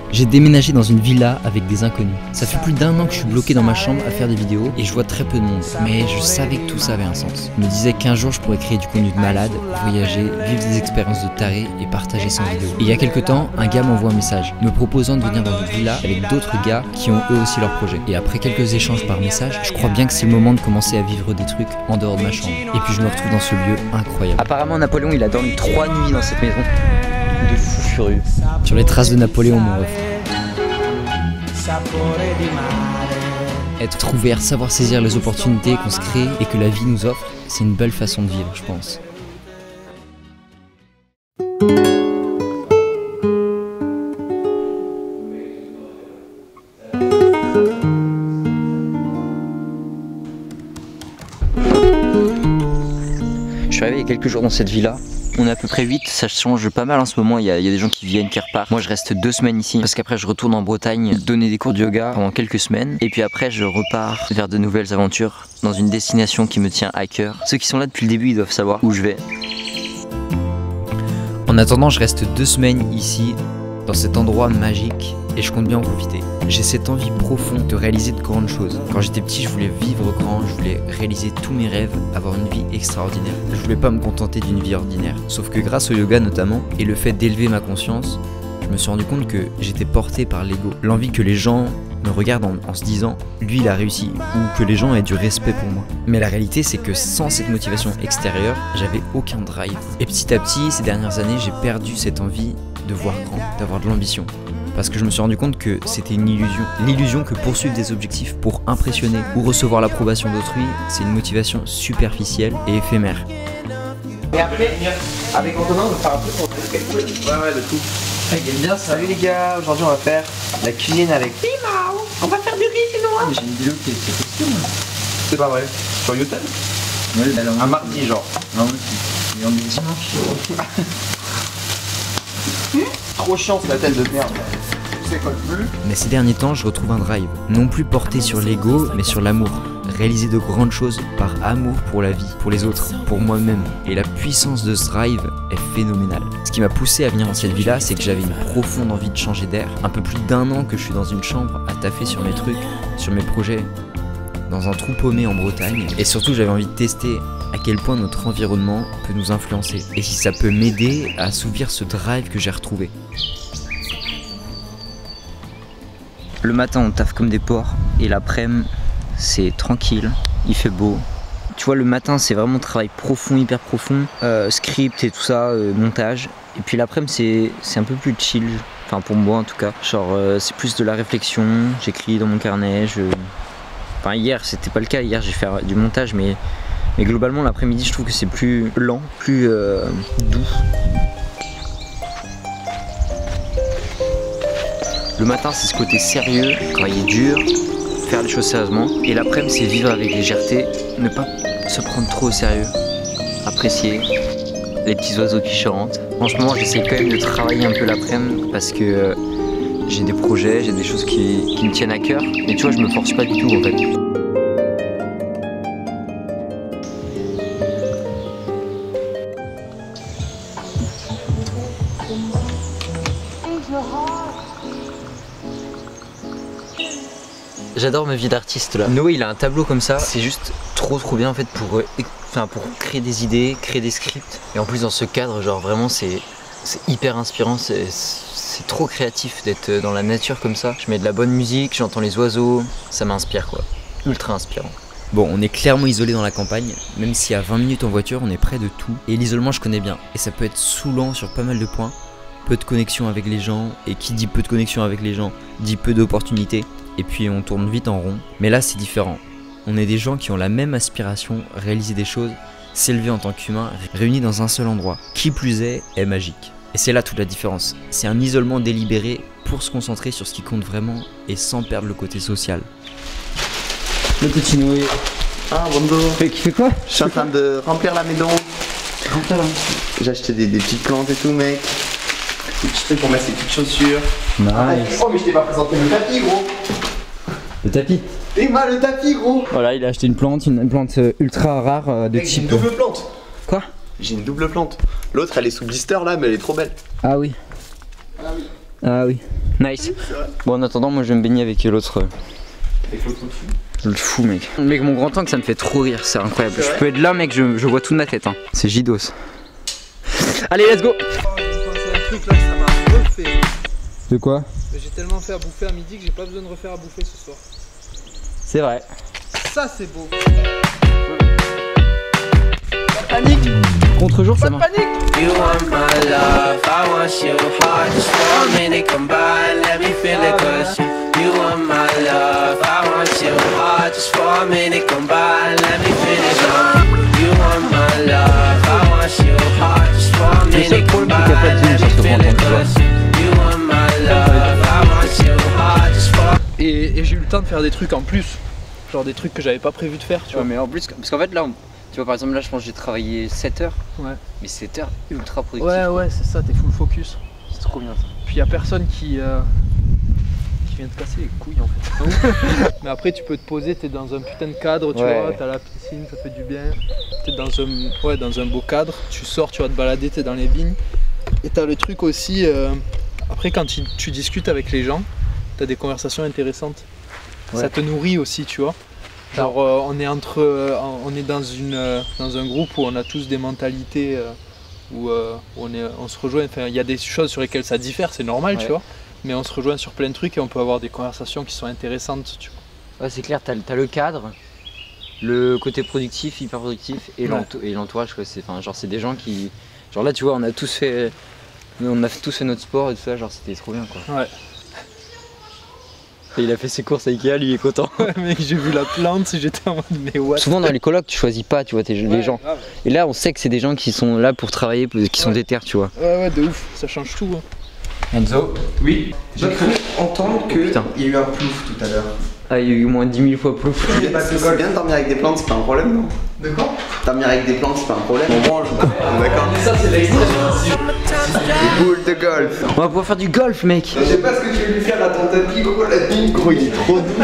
J'ai déménagé dans une villa avec des inconnus. Ça fait plus d'1 an que je suis bloqué dans ma chambre à faire des vidéos et je vois très peu de monde. Mais je savais que tout ça avait un sens. Je me disais qu'un jour je pourrais créer du contenu de malade, voyager, vivre des expériences de taré et partager ça en vidéo. Et il y a quelques temps, un gars m'envoie un message me proposant de venir dans une villa avec d'autres gars qui ont eux aussi leur projet. Et après quelques échanges par message, je crois bien que c'est le moment de commencer à vivre des trucs en dehors de ma chambre. Et puis je me retrouve dans ce lieu incroyable. Apparemment Napoléon il a dormi 3 nuits dans cette maison. De fou furieux. Sur les traces de Napoléon mon ref. Être ouvert, savoir saisir les opportunités qu'on se crée et que la vie nous offre, c'est une belle façon de vivre je pense. Je suis arrivé il y a quelques jours dans cette villa. On est à peu près 8, ça change pas mal en ce moment, il y a des gens qui viennent, qui repartent. Moi je reste 2 semaines ici parce qu'après je retourne en Bretagne donner des cours de yoga pendant quelques semaines. Et puis après je repars vers de nouvelles aventures dans une destination qui me tient à cœur. Ceux qui sont là depuis le début ils doivent savoir où je vais. En attendant je reste 2 semaines ici dans cet endroit magique et je compte bien en profiter. J'ai cette envie profonde de réaliser de grandes choses. Quand j'étais petit, je voulais vivre grand, je voulais réaliser tous mes rêves, avoir une vie extraordinaire. Je voulais pas me contenter d'une vie ordinaire. Sauf que grâce au yoga notamment, et le fait d'élever ma conscience, je me suis rendu compte que j'étais porté par l'ego. L'envie que les gens me regardent en se disant « lui il a réussi » ou que les gens aient du respect pour moi. Mais la réalité c'est que sans cette motivation extérieure, j'avais aucun drive. Et petit à petit, ces dernières années, j'ai perdu cette envie de voir grand, d'avoir de l'ambition. Parce que je me suis rendu compte que c'était une illusion. L'illusion que poursuivre des objectifs pour impressionner ou recevoir l'approbation d'autrui, c'est une motivation superficielle et éphémère. Et après, avec Antonin, on va faire un peu pour quelque chose. Ouais, le tout. Il aime bien ça. Salut les gars, aujourd'hui on va faire la cuisine avec Pimao. On va faire du riz chinois. Mais j'ai une vidéo qui est costume. C'est pas vrai. Sur YouTube. Ouais, alors, un mardi genre. Non, mais on est dimanche. Trop chiant c'est la tête de merde. Mais ces derniers temps, je retrouve un drive, non plus porté sur l'ego, mais sur l'amour. Réaliser de grandes choses par amour pour la vie, pour les autres, pour moi-même. Et la puissance de ce drive est phénoménale. Ce qui m'a poussé à venir dans cette villa, c'est que j'avais une profonde envie de changer d'air. Un peu plus d'1 an que je suis dans une chambre à taffer sur mes trucs, sur mes projets, dans un trou paumé en Bretagne. Et surtout, j'avais envie de tester à quel point notre environnement peut nous influencer. Et si ça peut m'aider à assouvir ce drive que j'ai retrouvé. Le matin on taffe comme des porcs et l'après-midi c'est tranquille, il fait beau. Tu vois le matin c'est vraiment travail profond, hyper profond, script et tout ça, montage. Et puis l'après-midi c'est un peu plus chill, enfin pour moi en tout cas. Genre c'est plus de la réflexion, j'écris dans mon carnet, Enfin hier c'était pas le cas, hier j'ai fait du montage mais globalement l'après-midi je trouve que c'est plus lent, plus doux. Le matin c'est ce côté sérieux, travailler dur, faire les choses sérieusement. Et l'après-midi c'est vivre avec légèreté, ne pas se prendre trop au sérieux, apprécier les petits oiseaux qui chantent. En ce moment j'essaie quand même de travailler un peu l'après-midi parce que j'ai des projets, j'ai des choses qui me tiennent à cœur. Mais tu vois je me force pas du tout en fait. J'adore ma vie d'artiste là. Noé il a un tableau comme ça, c'est juste trop bien en fait pour créer des idées, créer des scripts. Et en plus dans ce cadre genre vraiment c'est hyper inspirant, c'est trop créatif d'être dans la nature comme ça. Je mets de la bonne musique, j'entends les oiseaux, ça m'inspire quoi, ultra inspirant. Bon, on est clairement isolé dans la campagne, même si à 20 minutes en voiture on est près de tout. Et l'isolement je connais bien, et ça peut être saoulant sur pas mal de points. Peu de connexion avec les gens, et qui dit peu de connexion avec les gens, dit peu d'opportunités. Et puis on tourne vite en rond. Mais là c'est différent. On est des gens qui ont la même aspiration, réaliser des choses, s'élever en tant qu'humain, réunis dans un seul endroit. Qui plus est magique. Et c'est là toute la différence. C'est un isolement délibéré pour se concentrer sur ce qui compte vraiment et sans perdre le côté social. Le petit Noé. Ah bonjour. Qui fait quoi? Je suis en train de remplir la maison. J'ai acheté des petites plantes et tout mec. Des petits trucs pour mettre ses petites chaussures. Nice. Oh mais je t'ai pas présenté le tapis gros. Le tapis. Et moi le tapis gros. Voilà, il a acheté une plante ultra rare de mec, type. J'ai une double plante. Quoi? J'ai une double plante. L'autre elle est sous blister là mais elle est trop belle. Ah oui. Ah oui. Ah oui. Nice. Bon, en attendant, moi je vais me baigner avec l'autre. Avec l'autre fou. Le fou, mec. Mec, mon grand angle, ça me fait trop rire, c'est incroyable. Je peux être là, mec, je vois toute ma tête. Hein. C'est Gidos. Allez, let's go. Oh, j'ai pensé à un truc là, ça m'a refait. De quoi? J'ai tellement fait à bouffer à midi que j'ai pas besoin de refaire à bouffer ce soir. C'est vrai. Ça, c'est beau. Panique. Contre-jour, ça marche. Panique. You want my love, I want you hard. Just for a minute, come by and let me feel it, cause you want my love, I want you hard. Just for a minute, come by and let me finish on. You want my love, I want you hard. Just for a minute, come by and let me feel it, cause you want my love, I want you hard. Just for. Et j'ai eu le temps de faire des trucs en plus. Genre des trucs que j'avais pas prévu de faire, tu vois. Mais en plus, parce qu'en fait, là, tu vois, par exemple, là, je pense que j'ai travaillé 7 heures. Ouais. Mais 7 heures ultra productif. Ouais, c'est ça, t'es full focus. C'est trop bien ça. Puis y a personne qui vient te casser les couilles en fait. Mais après tu peux te poser, t'es dans un putain de cadre, tu vois, t'as la piscine, ça fait du bien. T'es dans un beau cadre, tu sors, tu vas te balader, t'es dans les vignes. Et t'as le truc aussi, après quand tu discutes avec les gens, t'as des conversations intéressantes. Ouais. Ça te nourrit aussi, tu vois. Genre on est dans un groupe où on a tous des mentalités où on se rejoint, enfin il y a des choses sur lesquelles ça diffère, c'est normal, tu vois. Mais on se rejoint sur plein de trucs et on peut avoir des conversations qui sont intéressantes, tu vois. Ouais, c'est clair, t'as le cadre, le côté productif, hyper productif et l'entourage, quoi. C'est des gens qui... Genre là, tu vois, on a tous fait notre sport et tout ça, genre c'était trop bien, quoi. Ouais. Et il a fait ses courses à Ikea, lui il est content. Ouais, mec, j'ai vu la plante, j'étais en mode mais what. Souvent dans les colocs, tu choisis pas, tu vois, les gens. Grave. Et là, on sait que c'est des gens qui sont là pour travailler, qui sont déter, tu vois. Ouais, de ouf, ça change tout. Hein. Enzo. Oui. J'ai cru entendre qu'il y a eu un plouf tout à l'heure. Ah, il y a eu au moins 10 000 fois plouf. C'est bien de dormir avec des plantes, c'est pas un problème, non? De quoi? Dormir avec des plantes, c'est pas un problème. On mange. D'accord. Ça, c'est l'extrême. Des boules de golf. On va pouvoir faire du golf, mec. Je sais pas ce que tu veux lui faire à ton tapis, gros. La nuit, gros, il est trop doux.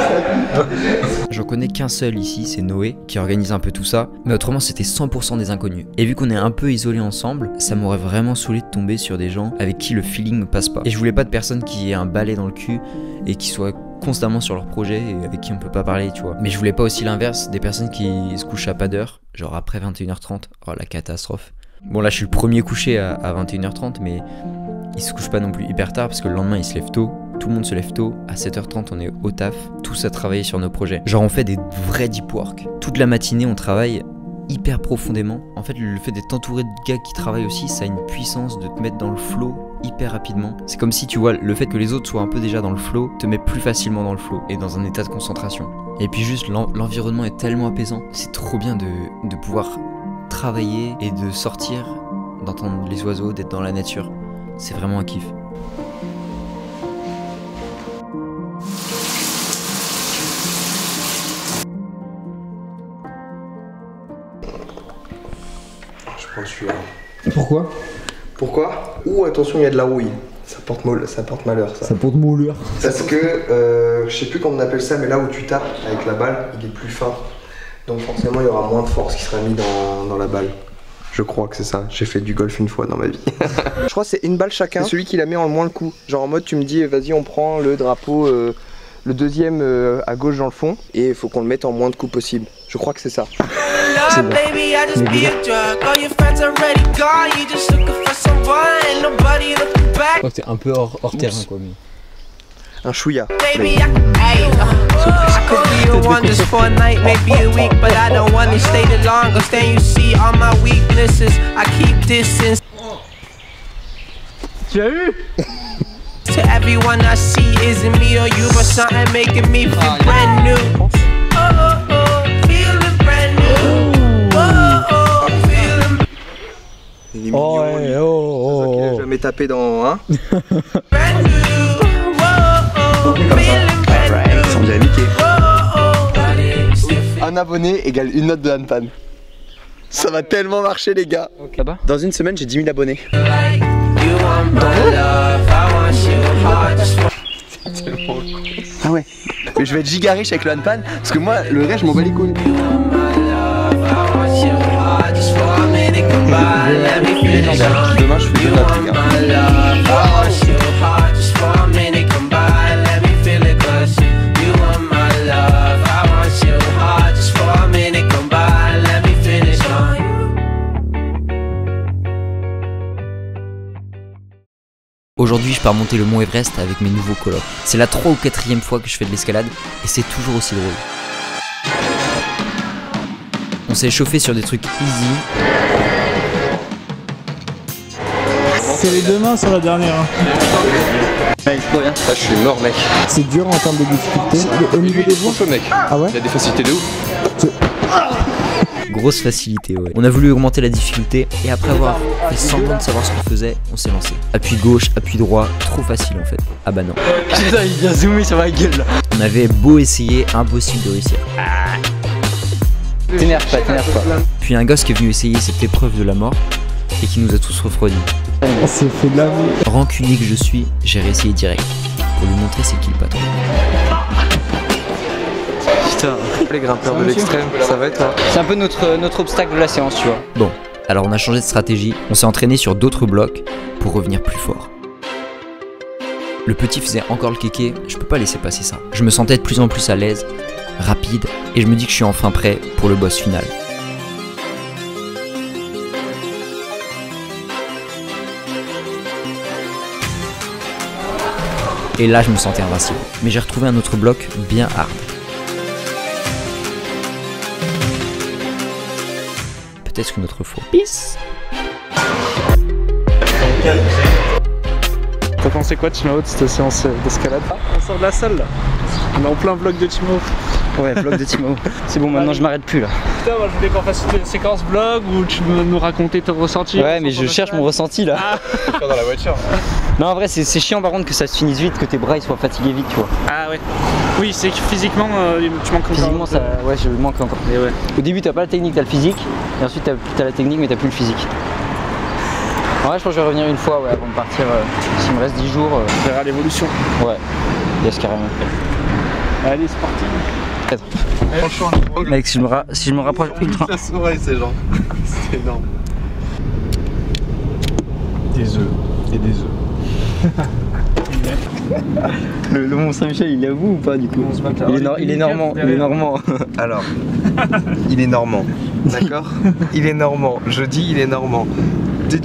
J'en connais qu'un seul ici, c'est Noé, qui organise un peu tout ça. Mais autrement, c'était 100% des inconnus. Et vu qu'on est un peu isolés ensemble, ça m'aurait vraiment saoulé de tomber sur des gens avec qui le feeling ne passe pas. Et je voulais pas de personnes qui aient un balai dans le cul et qui soient constamment sur leur projet et avec qui on peut pas parler, tu vois. Mais je voulais pas aussi l'inverse, des personnes qui se couchent à pas d'heure, genre après 21h30. Oh la catastrophe. Bon là je suis le premier couché à 21h30, mais ils se couchent pas non plus hyper tard parce que le lendemain ils se lèvent tôt. Tout le monde se lève tôt, à 7h30 on est au taf, tous à travailler sur nos projets. Genre on fait des vrais deep work. Toute la matinée on travaille hyper profondément. En fait le fait d'être entouré de gars qui travaillent aussi, ça a une puissance de te mettre dans le flow hyper rapidement. C'est comme si tu vois le fait que les autres soient un peu déjà dans le flow te met plus facilement dans le flow et dans un état de concentration. Et puis juste l'environnement est tellement apaisant. C'est trop bien de pouvoir travailler et de sortir, d'entendre les oiseaux, d'être dans la nature. C'est vraiment un kiff. Je prends celui-là. Pourquoi? Pourquoi? Ouh, attention, il y a de la rouille. Ça porte malheur, ça. Ça porte malheur. Parce que, je sais plus comment on appelle ça, mais là où tu tapes avec la balle, il est plus fin. Donc forcément, il y aura moins de force qui sera mise dans la balle. Je crois que c'est ça. J'ai fait du golf une fois dans ma vie. Je crois que c'est une balle chacun. Celui qui la met en moins le coup. Genre en mode, tu me dis, vas-y, on prend le drapeau, le deuxième à gauche dans le fond, et il faut qu'on le mette en moins de coups possible. Je crois que c'est ça. Love, baby, I just be a drug. All your friends already gone. You just looking for someone. Ain't nobody looking back. Je crois que c'est un peu hors terrain, quoi. Mais... Un chouïa. Baby, I could be your one just for a night, maybe a week, but I don't want to stay the longest. Then you see all my weaknesses. I keep distance. Tu as vu? To everyone I see isn't me or you, but something making me feel brand new. Feeling brand new. Feeling. Il est mignon. C'est ça qu'il a jamais tapé dans un. brand new. Ils sont bien niqués. Un abonné égale une note de handpan. Ça va tellement marcher, les gars. Là-bas? Dans une semaine, j'ai 10 000 abonnés. Ah ouais. Mais je vais être giga riche avec le handpan parce que moi, le reste, je m'en bats les couilles. Demain, je fais de la Aujourd'hui, je pars monter le mont Everest avec mes nouveaux colocs. C'est la 3e ou 4e fois que je fais de l'escalade et c'est toujours aussi drôle. On s'est échauffé sur des trucs easy. C'est les deux mains sur la dernière. Mec, trop bien. Ah, je suis mort, mec. C'est dur en termes de difficulté. Au niveau des voies. Chaud, mec. Ah ouais? Il y a des facilités de ouf. Grosse facilité, ouais. On a voulu augmenter la difficulté et après avoir fait semblant de savoir ce qu'on faisait, on s'est lancé. Appui gauche, appui droit, trop facile en fait. Ah bah non. Putain, il vient zoomer sur ma gueule là. On avait beau essayer, impossible de réussir. T'énerve pas. Puis un gosse qui est venu essayer cette épreuve de la mort et qui nous a tous refroidis. On s'est fait laver. Rancunier que je suis, j'ai réessayé direct pour lui montrer c'est qui le patron. Putain, Les grimpeurs de l'extrême, ça va être là. c'est un peu notre obstacle de la séance, tu vois. Bon, alors on a changé de stratégie, on s'est entraîné sur d'autres blocs pour revenir plus fort. Le petit faisait encore le kéké, je peux pas laisser passer ça. Je me sentais de plus en plus à l'aise, rapide, et je me dis que je suis enfin prêt pour le boss final. Et là je me sentais invincible. Mais j'ai retrouvé un autre bloc bien hard. Peut-être une autre fois. Peace. T'as pensé quoi, Timao, de cette séance d'escalade? On sort de la salle là. On est en plein vlog de Timao. Ouais, vlog de Timo. C'est bon, maintenant je m'arrête plus là. Putain, moi je voulais qu'on fasse une séquence vlog où tu veux nous raconter ton ressenti. Ouais, mais je cherche mon ressenti là. Dans la voiture. Non, en vrai, c'est chiant par contre que ça se finisse vite, que tes bras ils soient fatigués vite, tu vois. Ah ouais. Oui, c'est que physiquement, tu manques encore. Physiquement, ça, ouais, je manque encore. Et ouais. Au début, t'as pas la technique, t'as le physique. Et ensuite, t'as la technique, mais t'as plus le physique. En vrai, je pense que je vais revenir une fois, ouais, avant de partir. S'il me reste 10 jours. On verra l'évolution. Ouais, yes, carrément. Allez, c'est parti. Franchement, Mec, si je me rapproche ultra. la souris, ces gens. C'est énorme. Des œufs. Et des œufs. Le Mont Saint-Michel, il est à vous ou pas du coup? Il est normand. Il est normand. Alors, il est normand. D'accord? Il est normand. Je dis il est normand. Tu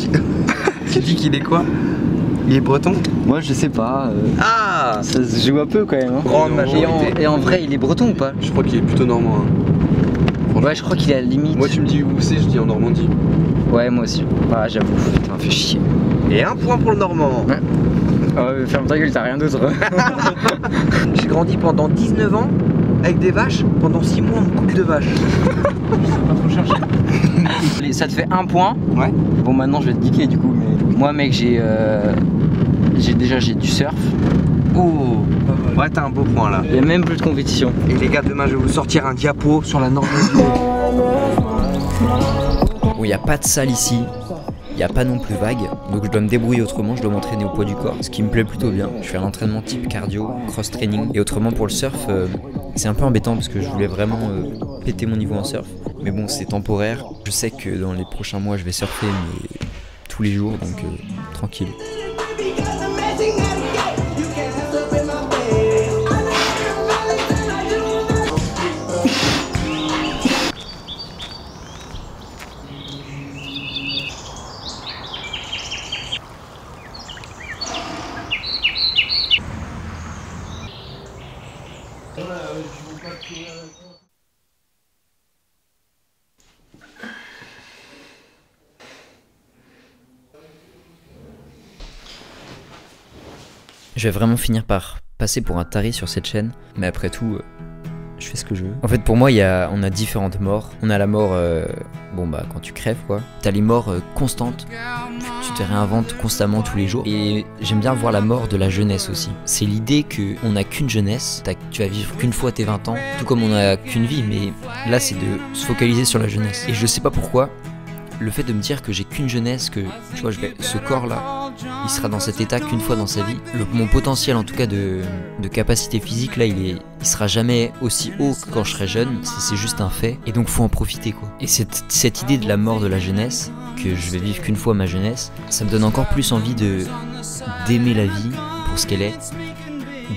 dis qu'il est quoi? Il est breton? Moi, je sais pas. Ah! Ça se joue un peu quand même. Hein. Grande majorité. Et en vrai, il est breton ou pas? Je crois qu'il est plutôt normand. Hein. Ouais, je crois qu'il est à la limite. Moi, tu me dis où c'est, je dis en Normandie. Ouais, moi aussi. Bah, j'avoue. Putain, fait chier. Et un point pour le normand. Ouais. Ferme ta gueule, t'as rien d'autre. J'ai grandi pendant 19 ans avec des vaches. Pendant 6 mois, on coupe de vaches. Ça te fait un point. Ouais. Bon, maintenant, je vais te niquer du coup. Mais moi, mec, j'ai du surf. Oh! Ouais, t'as un beau point là. Il y a même plus de compétition. Et les gars, demain, je vais vous sortir un diapo sur la Normandie. Bon, il n'y a pas de salle ici, il n'y a pas non plus vague, donc je dois me débrouiller autrement, je dois m'entraîner au poids du corps, ce qui me plaît plutôt bien. Je fais un entraînement type cardio, cross-training, et autrement pour le surf, c'est un peu embêtant parce que je voulais vraiment péter mon niveau en surf. Mais bon, c'est temporaire, je sais que dans les prochains mois je vais surfer mais tous les jours, donc tranquille. Je vais vraiment finir par passer pour un taré sur cette chaîne, mais après tout, je fais ce que je veux. En fait, pour moi, on a différentes morts. On a la mort, quand tu crèves, quoi. T'as les morts constantes, tu te réinventes constamment tous les jours. Et j'aime bien voir la mort de la jeunesse aussi. C'est l'idée qu'on n'a qu'une jeunesse, tu vas vivre qu'une fois tes 20 ans, tout comme on n'a qu'une vie, mais là, c'est de se focaliser sur la jeunesse. Et je sais pas pourquoi, le fait de me dire que j'ai qu'une jeunesse, que tu vois, ce corps-là, il sera dans cet état qu'une fois dans sa vie. Mon potentiel en tout cas de capacité physique là, il sera jamais aussi haut que quand je serai jeune, c'est juste un fait. Et donc faut en profiter quoi. Et cette idée de la mort de la jeunesse, que je vais vivre qu'une fois ma jeunesse, ça me donne encore plus envie d'aimer la vie pour ce qu'elle est,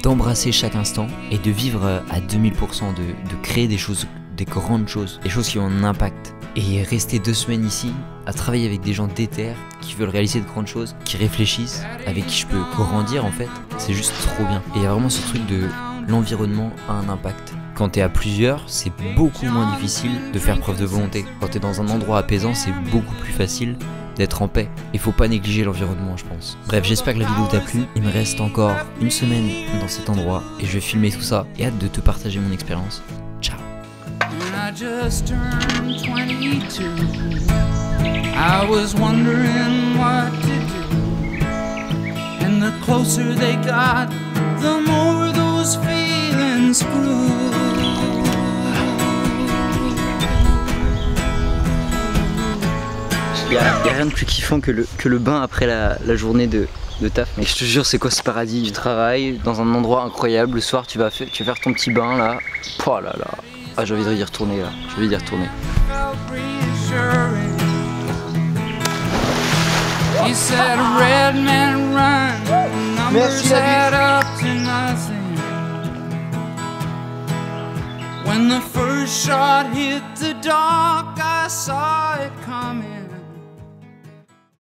d'embrasser chaque instant et de vivre à 2000%, de créer des choses, des grandes choses, des choses qui ont un impact. Et rester 2 semaines ici, à travailler avec des gens déter, qui veulent réaliser de grandes choses, qui réfléchissent, avec qui je peux grandir en fait, c'est juste trop bien. Et il y a vraiment ce truc de l'environnement a un impact. Quand t'es à plusieurs, c'est beaucoup moins difficile de faire preuve de volonté. Quand t'es dans un endroit apaisant, c'est beaucoup plus facile d'être en paix. Il faut pas négliger l'environnement, je pense. Bref, j'espère que la vidéo t'a plu. Il me reste encore une semaine dans cet endroit et je vais filmer tout ça et hâte de te partager mon expérience. Ciao. I just turned 22. I was wondering what to do. And the closer they got, the more those feelings grew. Y a rien de plus kiffant que le bain après la journée de taf. Mais je te jure, c'est quoi ce paradis? Tu travailles dans un endroit incroyable, le soir tu vas faire ton petit bain là. Oh là là. Ah, j'ai envie de y retourner là, j'ai envie d'y retourner. Merci la When the first shot hit the dark, I saw it coming.